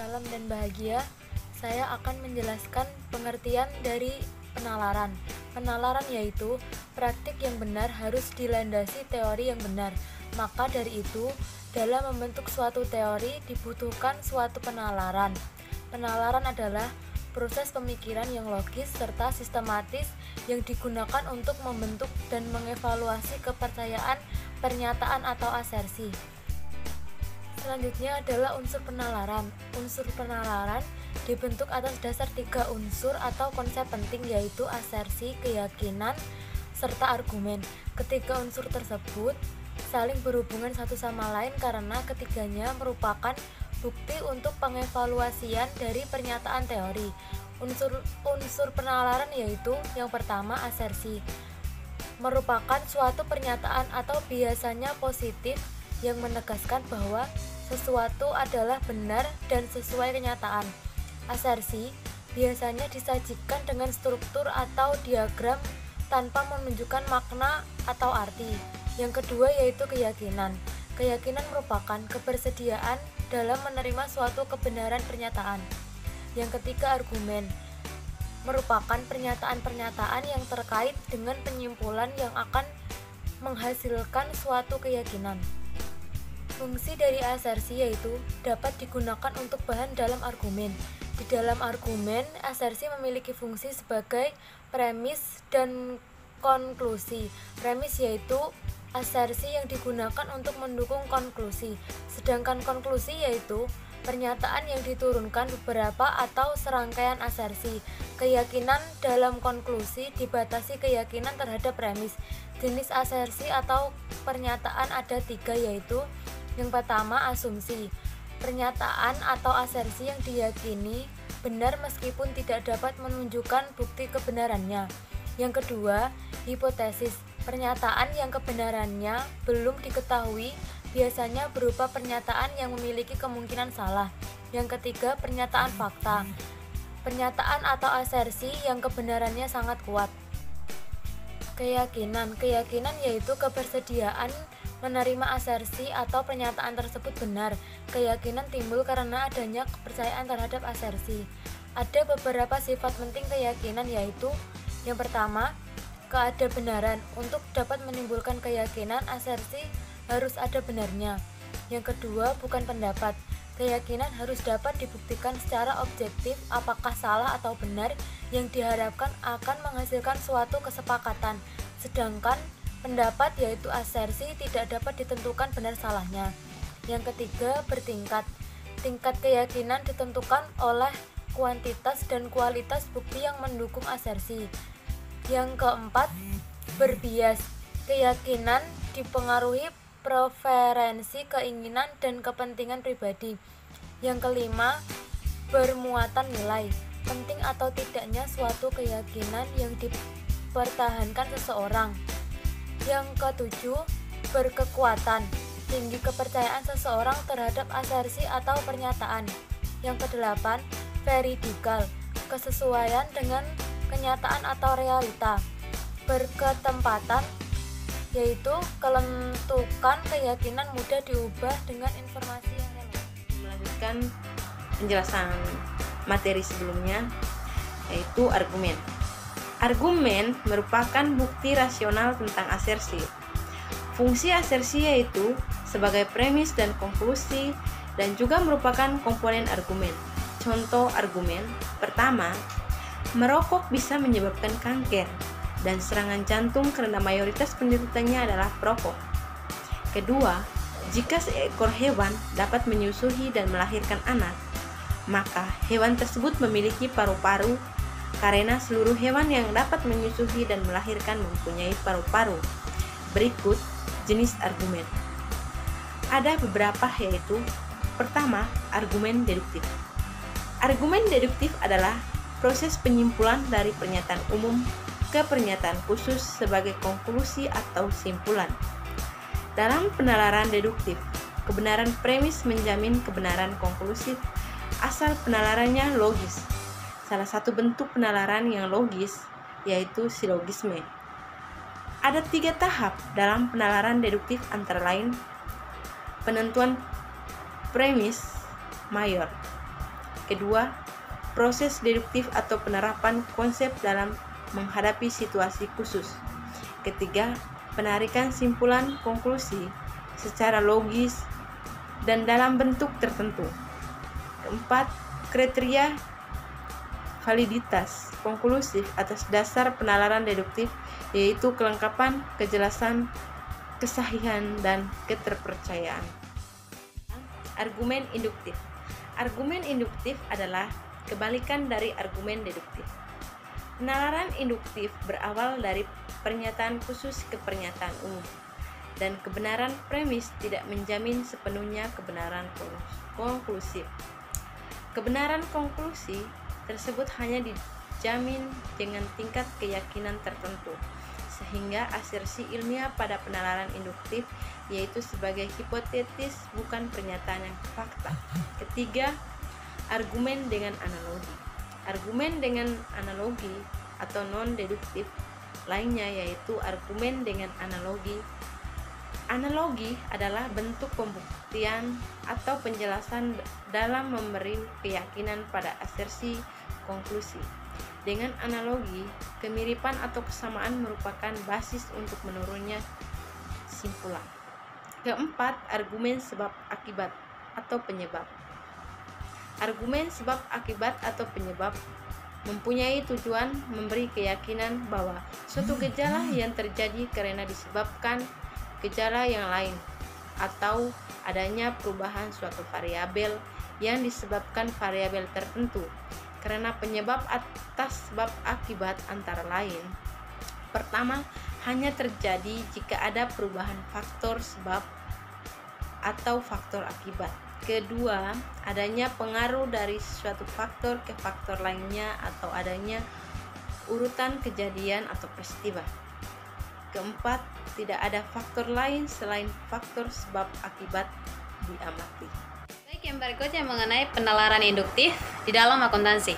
Salam dan bahagia. Saya akan menjelaskan pengertian dari penalaran. Penalaran yaitu praktik yang benar harus dilandasi teori yang benar. Maka dari itu, dalam membentuk suatu teori dibutuhkan suatu penalaran. Penalaran adalah proses pemikiran yang logis serta sistematis yang digunakan untuk membentuk dan mengevaluasi kepercayaan, pernyataan atau asersi. Selanjutnya adalah unsur penalaran. Unsur penalaran dibentuk atas dasar 3 unsur atau konsep penting, yaitu asersi, keyakinan, serta argumen. Ketiga unsur tersebut saling berhubungan satu sama lain karena ketiganya merupakan bukti untuk pengevaluasian dari pernyataan teori. Unsur penalaran yaitu yang pertama, asersi, merupakan suatu pernyataan atau biasanya positif yang menegaskan bahwa sesuatu adalah benar dan sesuai kenyataan. Asersi biasanya disajikan dengan struktur atau diagram tanpa menunjukkan makna atau arti. Yang kedua yaitu keyakinan. Keyakinan merupakan kebersediaan dalam menerima suatu kebenaran pernyataan. Yang ketiga, argumen, merupakan pernyataan-pernyataan yang terkait dengan penyimpulan yang akan menghasilkan suatu keyakinan. Fungsi dari asersi yaitu dapat digunakan untuk bahan dalam argumen. Di dalam argumen, asersi memiliki fungsi sebagai premis dan konklusi. Premis yaitu asersi yang digunakan untuk mendukung konklusi, sedangkan konklusi yaitu pernyataan yang diturunkan beberapa atau serangkaian asersi. Keyakinan dalam konklusi dibatasi keyakinan terhadap premis. Jenis asersi atau pernyataan ada 3, yaitu yang pertama, asumsi, pernyataan atau asersi yang diyakini benar meskipun tidak dapat menunjukkan bukti kebenarannya. Yang kedua, hipotesis, pernyataan yang kebenarannya belum diketahui, biasanya berupa pernyataan yang memiliki kemungkinan salah. Yang ketiga, pernyataan fakta, pernyataan atau asersi yang kebenarannya sangat kuat. Keyakinan yaitu kebersediaan menerima asersi atau pernyataan tersebut benar. Keyakinan timbul karena adanya kepercayaan terhadap asersi. Ada beberapa sifat penting keyakinan, yaitu yang pertama, keadabenaran. Untuk dapat menimbulkan keyakinan, asersi harus ada benarnya. Yang kedua, bukan pendapat. Keyakinan harus dapat dibuktikan secara objektif apakah salah atau benar yang diharapkan akan menghasilkan suatu kesepakatan. Sedangkan pendapat yaitu asersi tidak dapat ditentukan benar salahnya. Yang ketiga, bertingkat. Tingkat keyakinan ditentukan oleh kuantitas dan kualitas bukti yang mendukung asersi. Yang keempat, berbias. Keyakinan dipengaruhi preferensi, keinginan, dan kepentingan pribadi. Yang kelima, bermuatan nilai. Penting atau tidaknya suatu keyakinan yang dipertahankan seseorang. Yang ketujuh, berkekuatan, tinggi kepercayaan seseorang terhadap asersi atau pernyataan. Yang kedelapan, veridikal, kesesuaian dengan kenyataan atau realita. Berketempatan, yaitu kelentukan keyakinan mudah diubah dengan informasi yang relevan. Melanjutkan penjelasan materi sebelumnya, yaitu argumen. Argumen merupakan bukti rasional tentang asersi. Fungsi asersi yaitu sebagai premis dan konklusi, dan juga merupakan komponen argumen. Contoh argumen pertama, merokok bisa menyebabkan kanker dan serangan jantung karena mayoritas penderitanya adalah perokok. Kedua, jika seekor hewan dapat menyusui dan melahirkan anak, maka hewan tersebut memiliki paru-paru karena seluruh hewan yang dapat menyusui dan melahirkan mempunyai paru-paru. Berikut jenis argumen. Ada beberapa, yaitu pertama, argumen deduktif. Argumen deduktif adalah proses penyimpulan dari pernyataan umum ke pernyataan khusus sebagai konklusi atau simpulan. Dalam penalaran deduktif, kebenaran premis menjamin kebenaran konklusif asal penalarannya logis. Salah satu bentuk penalaran yang logis yaitu silogisme. Ada 3 tahap dalam penalaran deduktif, antara lain penentuan premis mayor, Kedua, proses deduktif atau penerapan konsep dalam menghadapi situasi khusus. Ketiga, penarikan simpulan konklusi secara logis dan dalam bentuk tertentu. Keempat, kriteria validitas konklusif atas dasar penalaran deduktif, yaitu kelengkapan, kejelasan, kesahihan, dan keterpercayaan. Argumen induktif. Argumen induktif adalah kebalikan dari argumen deduktif. Penalaran induktif berawal dari pernyataan khusus ke pernyataan umum, dan kebenaran premis tidak menjamin sepenuhnya kebenaran konklusif. Kebenaran konklusi tersebut hanya dijamin dengan tingkat keyakinan tertentu, sehingga asersi ilmiah pada penalaran induktif yaitu sebagai hipotetis, bukan pernyataan yang fakta. Ketiga, argumen dengan analogi. Argumen dengan analogi atau non-deduktif lainnya yaitu argumen dengan analogi. Analogi adalah bentuk pembuktian atau penjelasan dalam memberi keyakinan pada asersi konklusi. Dengan analogi, kemiripan atau kesamaan merupakan basis untuk menurunnya simpulan. Keempat, argumen sebab akibat atau penyebab. Argumen sebab akibat atau penyebab mempunyai tujuan memberi keyakinan bahwa suatu gejala yang terjadi karena disebabkan gejala yang lain, atau adanya perubahan suatu variabel yang disebabkan variabel tertentu, karena penyebab atas sebab akibat antara lain. Pertama, hanya terjadi jika ada perubahan faktor sebab atau faktor akibat. Kedua, adanya pengaruh dari suatu faktor ke faktor lainnya atau adanya urutan kejadian atau peristiwa. Keempat, tidak ada faktor lain selain faktor sebab akibat diamati. Baik, yang berikutnya mengenai penalaran induktif di dalam akuntansi.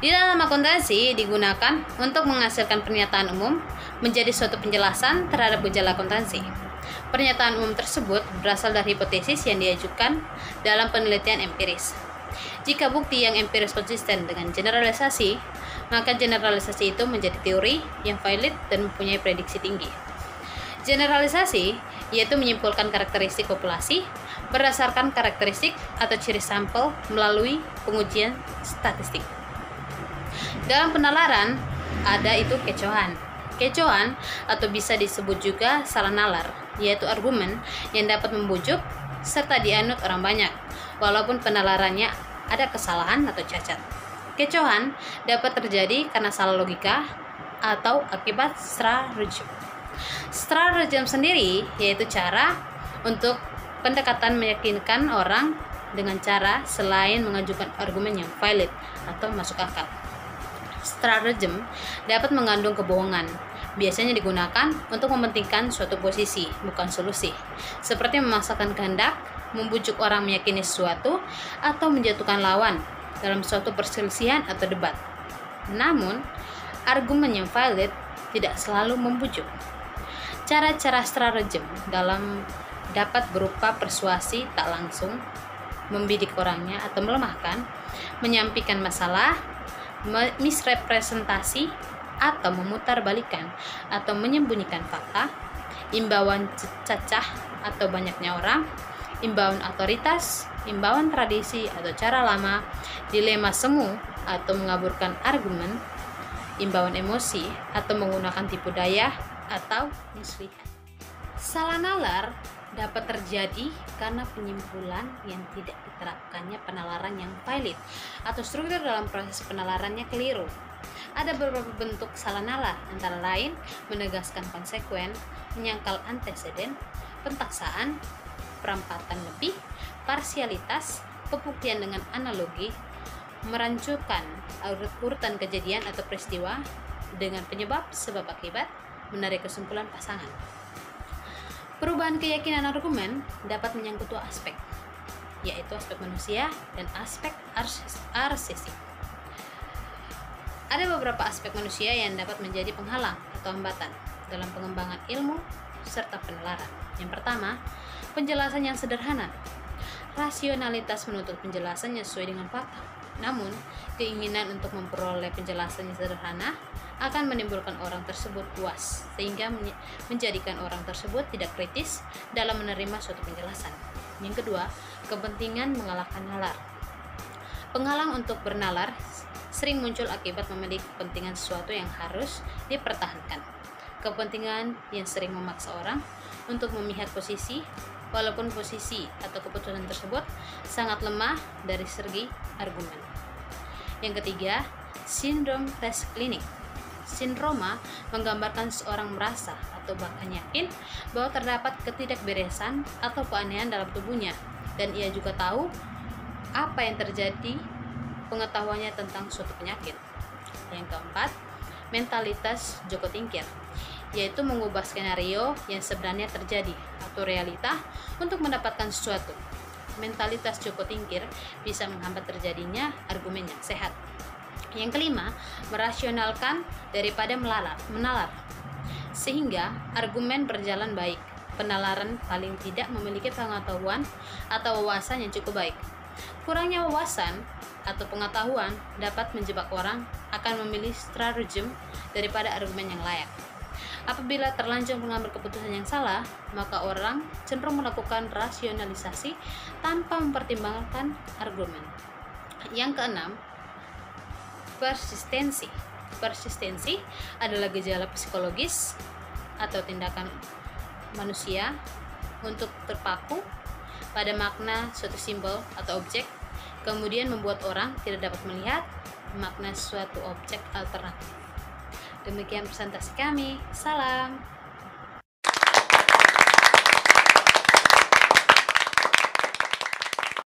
Di dalam akuntansi digunakan untuk menghasilkan pernyataan umum menjadi suatu penjelasan terhadap gejala akuntansi. Pernyataan umum tersebut berasal dari hipotesis yang diajukan dalam penelitian empiris. Jika bukti yang empiris konsisten dengan generalisasi, maka generalisasi itu menjadi teori yang valid dan mempunyai prediksi tinggi. Generalisasi yaitu menyimpulkan karakteristik populasi berdasarkan karakteristik atau ciri sampel melalui pengujian statistik. Dalam penalaran ada itu kecohan. Kecohan atau bisa disebut juga salah nalar, yaitu argumen yang dapat membujuk serta dianut orang banyak, walaupun penalarannya ada kesalahan atau cacat. Kecohan dapat terjadi karena salah logika atau akibat stratagem. Stratagem sendiri yaitu cara untuk pendekatan meyakinkan orang dengan cara selain mengajukan argumen yang valid atau masuk akal. Stratagem dapat mengandung kebohongan. Biasanya digunakan untuk mementingkan suatu posisi, bukan solusi, seperti memaksakan kehendak, membujuk orang meyakini sesuatu, atau menjatuhkan lawan dalam suatu perselisihan atau debat. Namun, argumen yang valid tidak selalu membujuk. Cara-cara stratagem dalam dapat berupa persuasi tak langsung, membidik orangnya atau melemahkan, menyampaikan masalah, misrepresentasi atau memutarbalikkan atau menyembunyikan fakta, imbauan cacah atau banyaknya orang, imbauan otoritas, imbauan tradisi atau cara lama, dilema semu atau mengaburkan argumen, imbauan emosi atau menggunakan tipu daya atau muslihat. Salah nalar dapat terjadi karena penyimpulan yang tidak diterapkannya penalaran yang valid atau struktur dalam proses penalarannya keliru. Ada beberapa bentuk salah nalar, antara lain menegaskan konsekuen, menyangkal anteseden, pentaksaan, perampatan lebih, parsialitas, pembuktian dengan analogi, merancukan urutan kejadian atau peristiwa dengan penyebab sebab akibat, menarik kesimpulan pasangan. Perubahan keyakinan argumen dapat menyangkut dua aspek, yaitu aspek manusia dan aspek arsesi. Ada beberapa aspek manusia yang dapat menjadi penghalang atau hambatan dalam pengembangan ilmu serta penalaran. Yang pertama, penjelasan yang sederhana. Rasionalitas menuntut penjelasan yang sesuai dengan fakta. Namun, keinginan untuk memperoleh penjelasan yang sederhana akan menimbulkan orang tersebut puas, sehingga menjadikan orang tersebut tidak kritis dalam menerima suatu penjelasan. Yang kedua, kepentingan mengalahkan nalar. Penghalang untuk bernalar sering muncul akibat memiliki kepentingan sesuatu yang harus dipertahankan. Kepentingan yang sering memaksa orang untuk memihak posisi, walaupun posisi atau keputusan tersebut sangat lemah dari segi argumen. Yang ketiga, sindrom tes klinik. Sindroma menggambarkan seorang merasa atau bahkan yakin bahwa terdapat ketidakberesan atau keanehan dalam tubuhnya, dan ia juga tahu apa yang terjadi, pengetahuannya tentang suatu penyakit. Yang keempat, mentalitas Joko Tingkir, yaitu mengubah skenario yang sebenarnya terjadi atau realita untuk mendapatkan sesuatu. Mentalitas Joko Tingkir bisa menghambat terjadinya argumen yang sehat. Yang kelima, merasionalkan daripada menalar, sehingga argumen berjalan baik. Penalaran paling tidak memiliki pengetahuan atau wawasan yang cukup baik. Kurangnya wawasan atau pengetahuan dapat menjebak orang akan memilih stratagem daripada argumen yang layak. Apabila terlanjur mengambil keputusan yang salah, maka orang cenderung melakukan rasionalisasi tanpa mempertimbangkan argumen. Yang keenam, persistensi. Persistensi adalah gejala psikologis atau tindakan manusia untuk terpaku pada makna suatu simbol atau objek, kemudian membuat orang tidak dapat melihat makna suatu objek alternatif. Demikian presentasi kami. Salam.